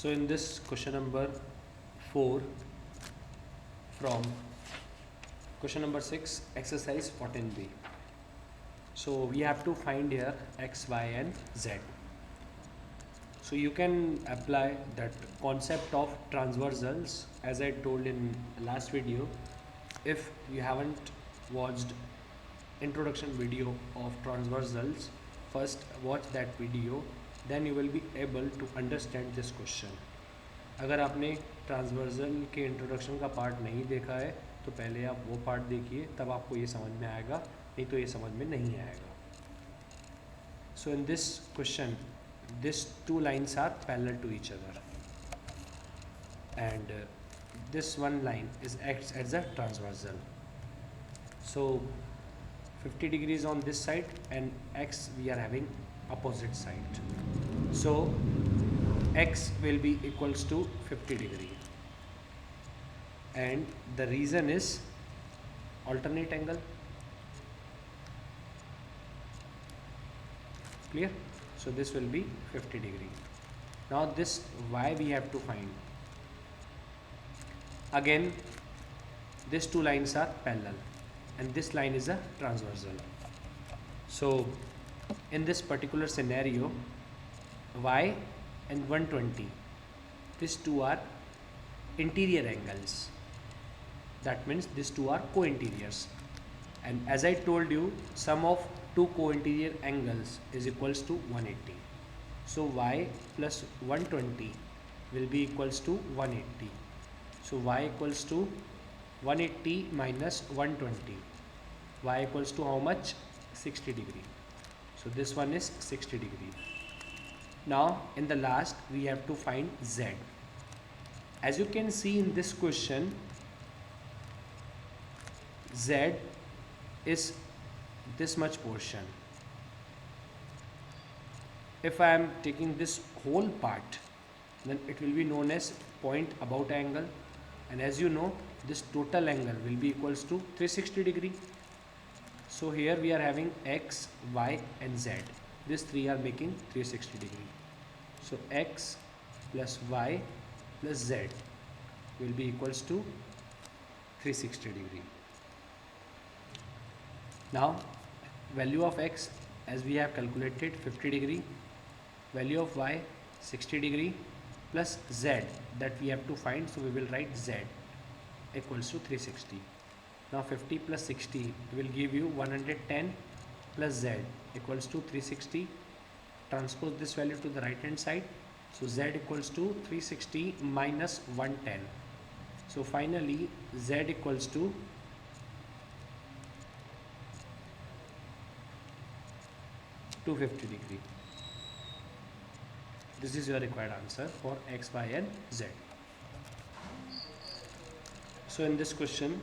So in this question number 4 from question number 6 exercise 14b. So we have to find here x, y and z. So you can apply that concept of transversals as I told in last video. If you haven't watched introduction video of transversals, first watch that video, then you will be able to understand this question. अगर आपने transversal के introduction का part नहीं देखा है तो पहले आप वो पार्ट देखिए, तब आपको ये समझ में आएगा, नहीं तो ये समझ में नहीं आएगा. So in this question, these two lines are parallel to each other, and this one line is acts as a transversal. So 50 degrees on this side and x we are having opposite side. So x will be equals to 50 degree, and the reason is alternate angle. Clear? So this will be 50 degree. Now this y we have to find. Again these two lines are parallel and this line is a transversal. So in this particular scenario, y and 120, these two are interior angles. That means these two are co-interiors, and as I told you, sum of two co-interior angles is equals to 180. So y plus 120 will be equals to 180. So y equals to 180 minus 120. Y equals to how much? 60 degree. So this one is 60 degree. Now in the last we have to find z. As you can see in this question, z is this much portion. If I am taking this whole part, then it will be known as point about angle, and as you know, this total angle will be equals to 360 degree. So here we are having x, y and z. These three are making 360 degree. So x plus y plus z will be equals to 360 degree. Now value of x, as we have calculated, 50 degree, value of y 60 degree, plus z that we have to find, so we will write z equals to 360. Now 50 plus 60 will give you 110 plus z equals to 360. Transpose this value to the right hand side, so z equals to 360 minus 110. So finally z equals to 250 degree. This is your required answer for x, y and z. So in this question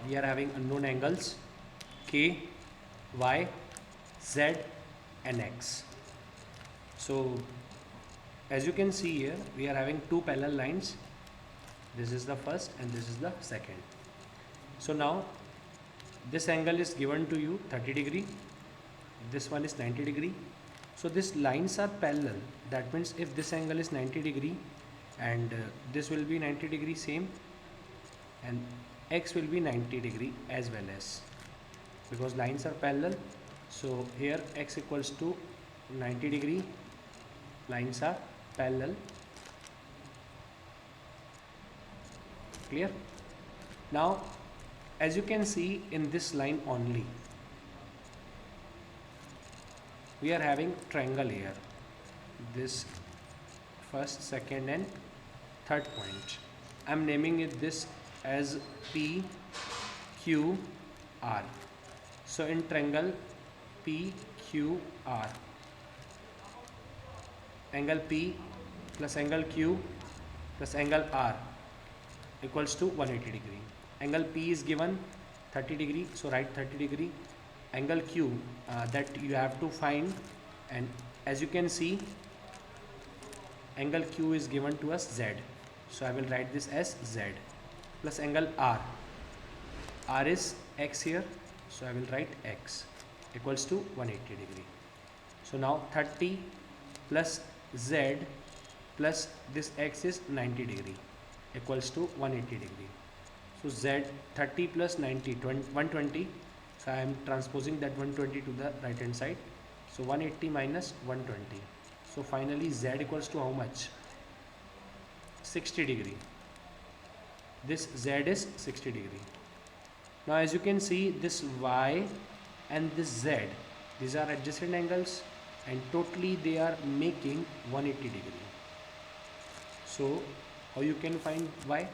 we are having unknown angles k, y, z and x. So as you can see here, we are having two parallel lines. This is the first and this is the second. So now this angle is given to you 30 degree, this one is 90 degree. So these lines are parallel. That means if this angle is 90 degree and this will be 90 degree same, and x will be 90 degree as well, as because lines are parallel. So here x equals to 90 degree, lines are parallel. Clear? Now as you can see in this line only, we are having triangle here, this first, second and third point. I am naming it this as P, Q, R. So in triangle P, Q, R, angle P plus angle Q plus angle R equals to 180 degree. Angle P is given 30 degree, so write 30 degree. Angle Q that you have to find, and as you can see angle Q is given to us z, so I will write this as z, plus angle R is x here, so I will write x equals to 180 degree. So now 30 plus z plus this x is 90 degree equals to 180 degree. So z 30 plus 90, 120. So I am transposing that 120 to the right hand side. So 180 minus 120. So finally z equals to how much? 60 degree. This z is 60 degree. Now as you can see, this y and this z, these are adjacent angles and totally they are making 180 degree. So how you can find y?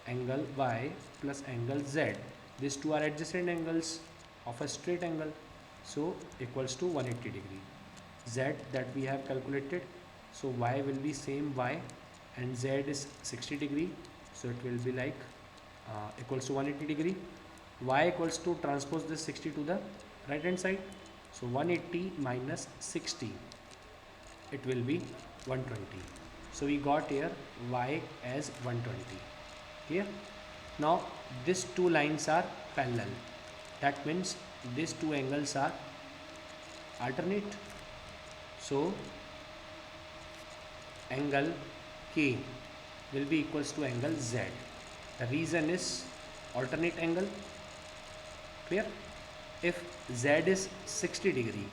Angle y plus angle z. These two are adjacent angles of a straight angle. So equals to 180 degree. Z that we have calculated. So y will be same y and z is 60 degree. So it will be like equals to 180 degree. Y equals to transpose this 60 to the right hand side. So 180 minus 60, it will be 120. So we got here y as 120. Clear? Now these two lines are parallel. That means these two angles are alternate. So angle K will be equals to angle Z. The reason is alternate angle. Clear? If Z is 60 degree,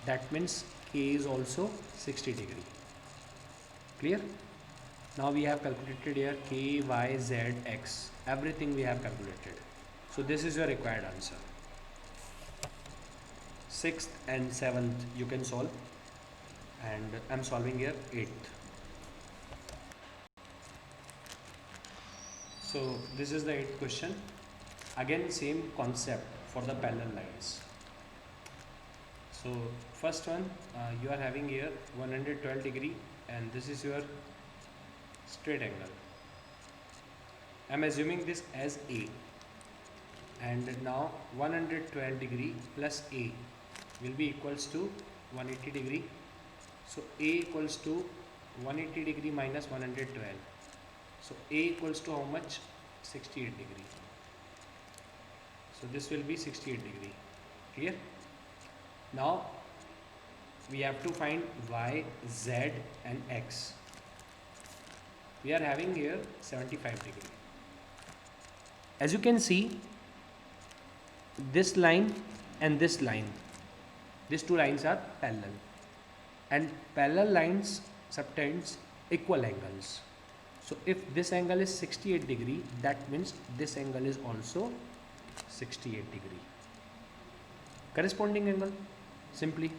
that means K is also 60 degree. Clear? Now we have calculated here K, Y, Z, X. Everything we have calculated. So this is your required answer. 6th and 7th you can solve. And I'm solving here 8th. So this is the 8th question. Again same concept for the parallel lines. So first one, you are having here 112 degree and this is your straight angle. I'm assuming this as A, and now 112 degree plus A will be equals to 180 degree. So A equals to 180 degree minus 112. So A equals to how much? 68 degree. So this will be 68 degree. Clear? Now we have to find Y, Z and X. We are having here 75 degree. As you can see, this line and this line, these two lines are parallel, and parallel lines subtends equal angles. So if this angle is 68 degree, that means this angle is also 68 degree. Corresponding angle simply.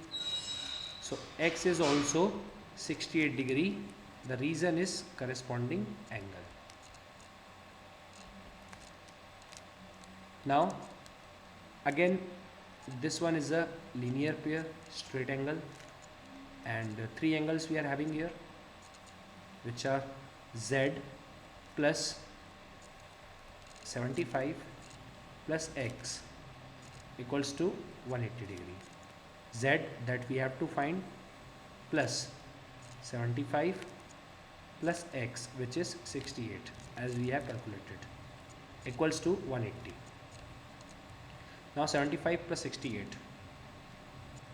So X is also 68 degree. The reason is corresponding angle. Now again this one is a linear pair, straight angle, and three angles we are having here, which are Z plus 75 plus X equals to 180 degree. Z that we have to find plus 75 plus X, which is 68 as we have calculated, equals to 180. Now 75 plus 68,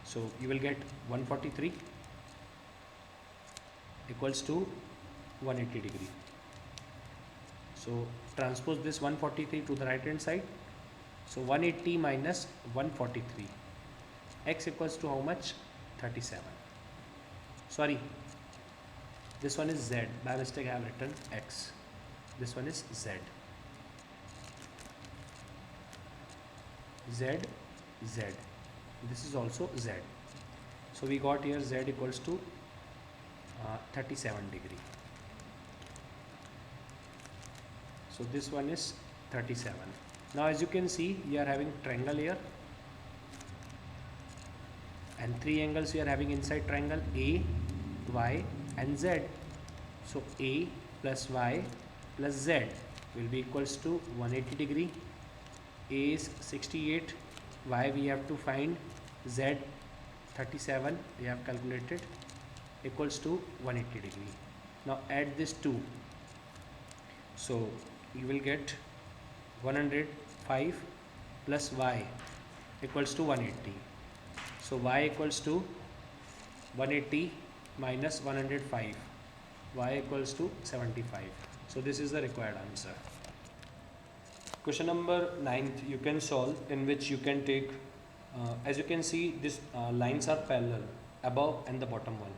so you will get 143 equals to 180 degree. So transpose this 143 to the right hand side. So 180 minus 143, X equals to how much? 37. Sorry, this one is Z. By mistake I have written X. This one is Z. Z, Z. This is also Z. So we got here Z equals to 37 degree. So this one is 37. Now as you can see, we are having triangle here, and three angles we are having inside triangle: A, Y and Z. So A plus Y plus Z will be equals to 180 degree. A is 68, Y we have to find, Z 37 we have calculated, equals to 180 degree. Now add this 2. So you will get 105 plus Y equals to 180. So Y equals to 180 minus 105. y equals to 75. So this is the required answer. Question number 9th you can solve, in which you can take as you can see this lines are parallel above and the bottom one.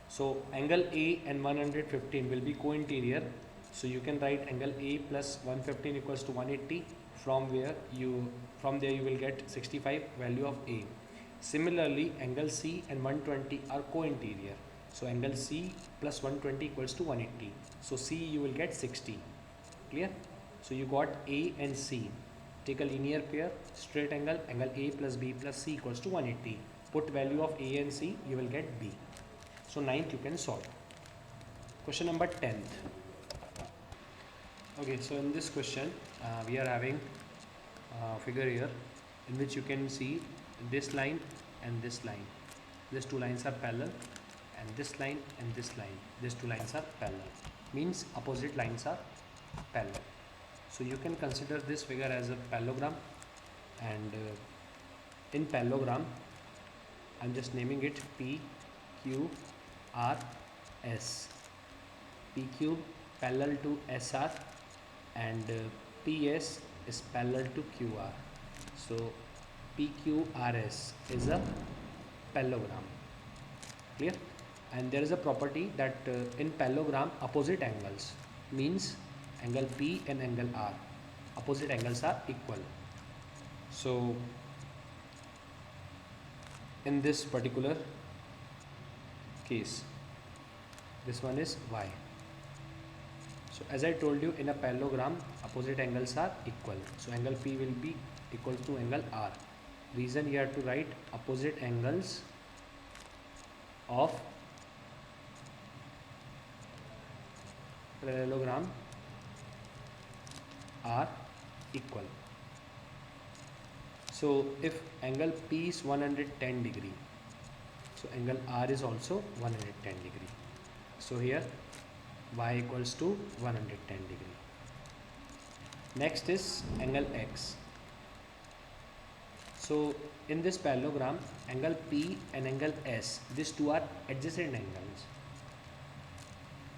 So angle A and 115 will be co-interior. So you can write angle A plus 115 equals to 180. From there you will get 65 value of A. Similarly, angle C and 120 are co-interior. So angle C plus 120 equals to 180. So C you will get 60. Clear? So you got A and C. Take a linear pair, straight angle, angle A plus B plus C equals to 180. Put value of A and C, you will get B. So 9th you can solve. Question number 10th. Okay, so in this question we are having a figure here in which you can see this line and this line. These two lines are parallel, and this line and this line. These two lines are parallel. Means opposite lines are parallel. So you can consider this figure as a parallelogram, and in parallelogram I'm just naming it P, Q, R, S. PQ parallel to SR, and PS is parallel to QR. So PQRS is a parallelogram. Clear? And there is a property that in parallelogram opposite angles, means angle P and angle R, opposite angles are equal. So in this particular case, this one is Y. So as I told you, in a parallelogram opposite angles are equal. So angle P will be equal to angle R. Reason you have to write opposite angles of parallelogram are equal. So if angle P is 110 degree, so angle R is also 110 degree. So here Y equals to 110 degree. Next is angle X. So in this parallelogram, angle P and angle S, these two are adjacent angles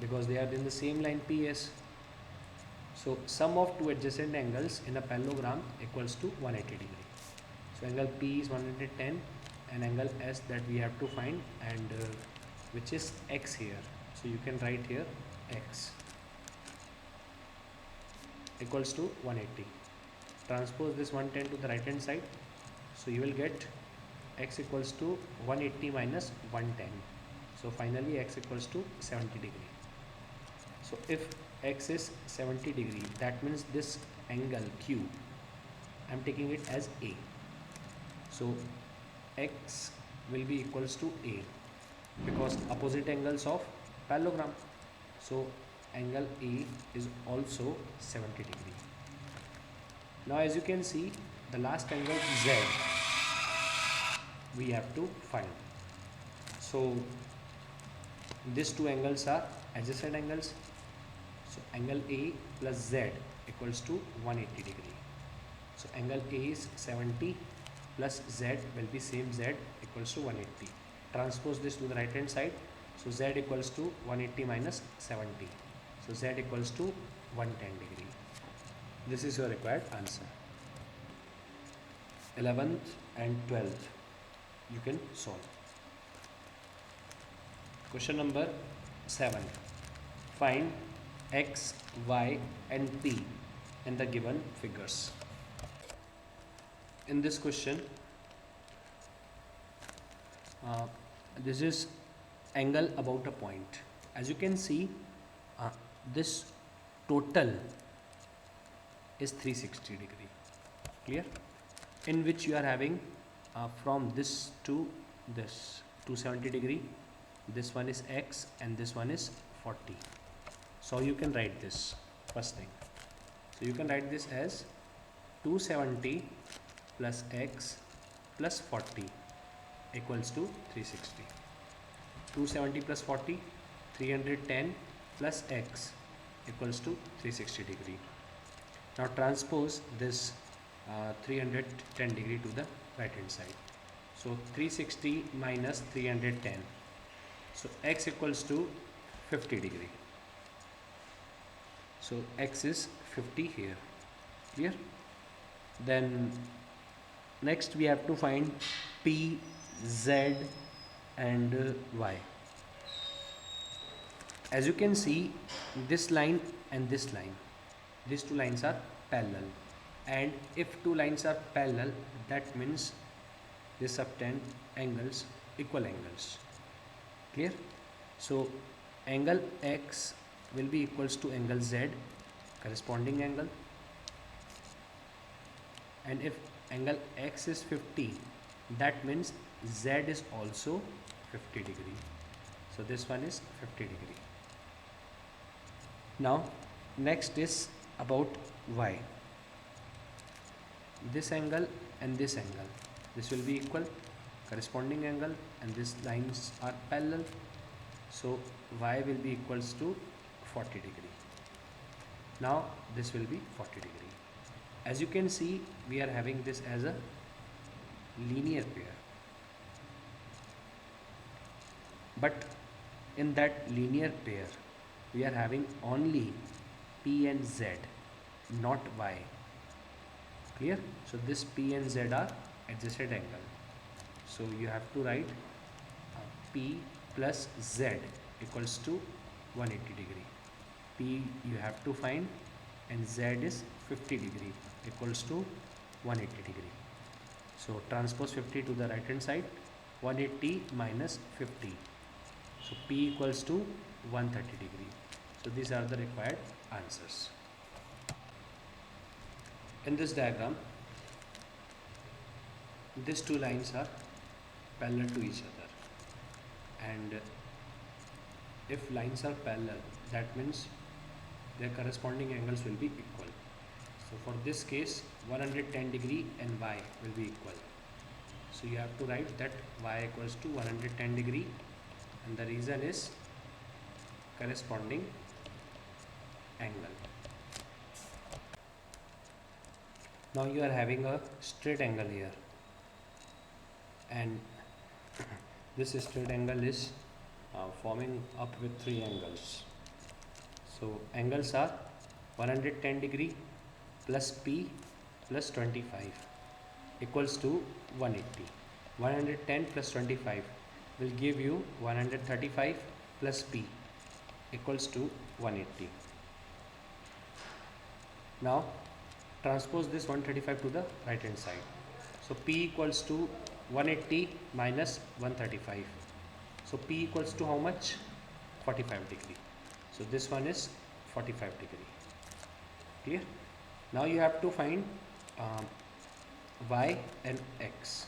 because they are in the same line PS. So sum of two adjacent angles in a parallelogram equals to 180 degree. So angle P is 110 and angle S that we have to find, and which is X here. So you can write here X equals to 180. Transpose this 110 to the right hand side. So you will get X equals to 180 minus 110. So finally X equals to 70 degree. So if X is 70 degree, that means this angle Q, I am taking it as A. So X will be equals to A because opposite angles of parallelogram. So angle A is also 70 degree. Now as you can see, the last angle Z we have to find. So these two angles are adjacent angles. So angle A plus Z equals to 180 degree. So angle A is 70 plus Z will be same Z equals to 180. Transpose this to the right hand side. So Z equals to 180 minus 70. So Z equals to 110 degree. This is your required answer. 11th and 12th you can solve. Question number 7. Find X, Y and P in the given figures. In this question, this is angle about a point. As you can see, this total is 360 degree. Clear? In which you are having from this to this 270 degree. This one is X and this one is 40. So you can write this first thing. So you can write this as 270 plus X plus 40 equals to 360. 270 plus 40, 310 plus X equals to 360 degree. Now transpose this 310 degree to the right hand side. So 360 minus 310. So X equals to 50 degree. So x is 50 here. Clear? Then next we have to find p, z and y. As you can see, this line and this line, these two lines are parallel, and if two lines are parallel, that means they subtend angles, equal angles. Clear? So angle x will be equals to angle z, corresponding angle, and if angle x is 50, that means z is also 50 degree. So this one is 50 degree. Now next is about y. This angle and this angle, this will be equal, corresponding angle, and these lines are parallel. So y will be equals to 40 degree. Now this will be 40 degree. As you can see, we are having this as a linear pair, but in that linear pair we are having only p and z, not y. Clear? So this p and z are adjacent angle, so you have to write p plus z equals to 180 degree. P you have to find, and z is 50 degree equals to 180 degree. So transpose 50 to the right hand side, 180 minus 50. So P equals to 130 degree. So these are the required answers. In this diagram, these two lines are parallel to each other, and if lines are parallel, that means their corresponding angles will be equal. So for this case, 110 degree and y will be equal. So you have to write that y equals to 110 degree, and the reason is corresponding angle. Now you are having a straight angle here, and this straight angle is forming up with three angles. So angles are 110 degree plus p plus 25 equals to 180. 110 plus 25 will give you 135 plus p equals to 180. Now transpose this 135 to the right hand side. So p equals to 180 minus 135. So p equals to how much? 45 degree. So this one is 45 degree. Clear? Now you have to find y and x.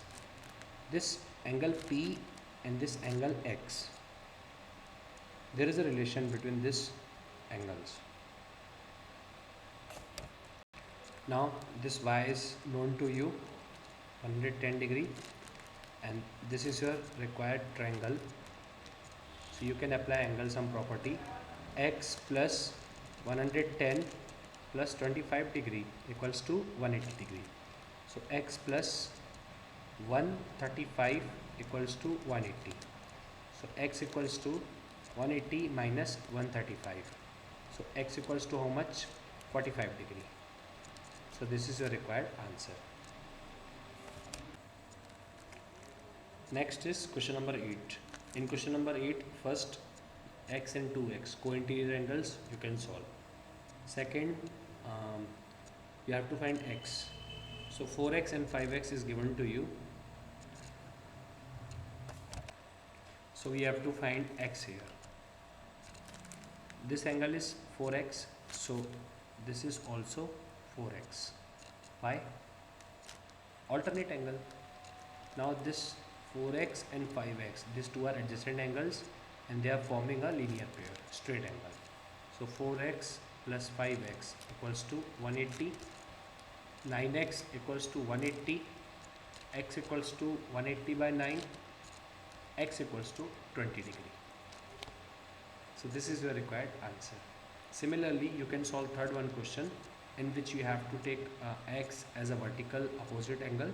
This angle p and this angle x, there is a relation between these angles. Now this y is known to you, 110 degree, and this is your required triangle. So you can apply angle sum property. X plus 110 plus 25 degree equals to 180 degree. So x plus 135 equals to 180. So x equals to 180 minus 135. So x equals to how much? 45 degree. So this is your required answer. Next is question number 8. In question number 8, first x and 2x co-interior angles you can solve. Second, you have to find x. So 4x and 5x is given to you. So we have to find x here. This angle is 4x, so this is also 4x. Why? Alternate angle. Now this 4x and 5x, these two are adjacent angles and they are forming a linear pair, straight angle. So 4x plus 5x equals to 180, 9x equals to 180, x equals to 180 by 9, x equals to 20 degree. So this is your required answer. Similarly, you can solve third one question in which you have to take x as a vertical opposite angle.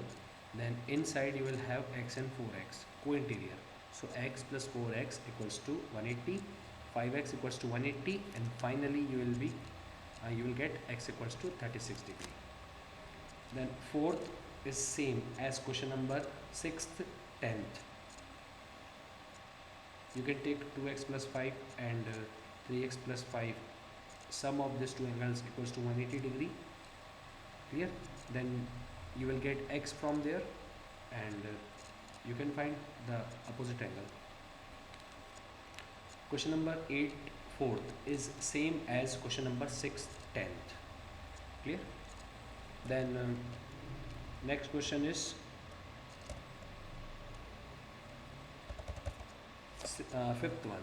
Then inside you will have x and 4x co-interior. So x plus 4x equals to 180, 5x equals to 180, and finally you will be you will get x equals to 36 degree. Then fourth is same as question number 6th, 10th. You can take 2x plus 5 and 3x plus 5. Sum of these two angles equals to 180 degree. Clear? Then you will get x from there, and you can find the opposite angle. Question number 8, 4th is same as question number 6th, 10th. Clear? Then next question is fifth one.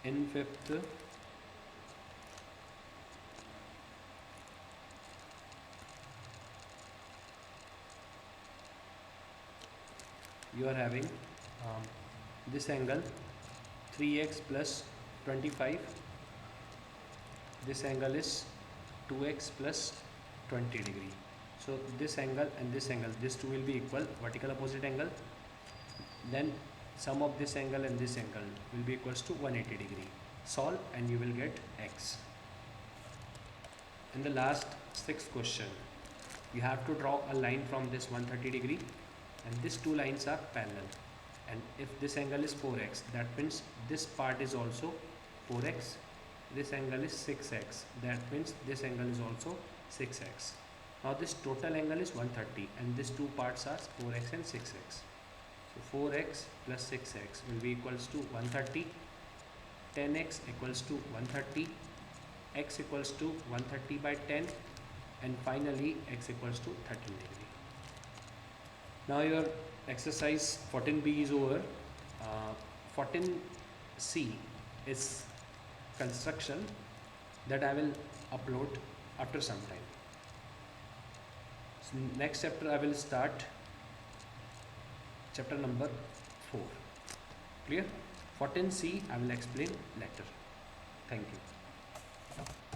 In fifth, you are having this angle 3x plus 25. This angle is 2x plus 20 degree. So this angle and this angle, these two will be equal, vertical opposite angle. Then sum of this angle and this angle will be equals to 180 degree. Solve and you will get x. In the last sixth question, you have to draw a line from this 130 degree, and these two lines are parallel. And if this angle is 4x, that means this part is also 4x. This angle is 6x, that means this angle is also 6x. Now this total angle is 130 and these two parts are 4x and 6x. So 4x plus 6x will be equals to 130, 10x equals to 130, x equals to 130 by 10, and finally x equals to 13 degree. Now your exercise 14b is over. 14c is construction that I will upload after some time. So next chapter I will start chapter number 4. Clear? 14c I will explain later. Thank you.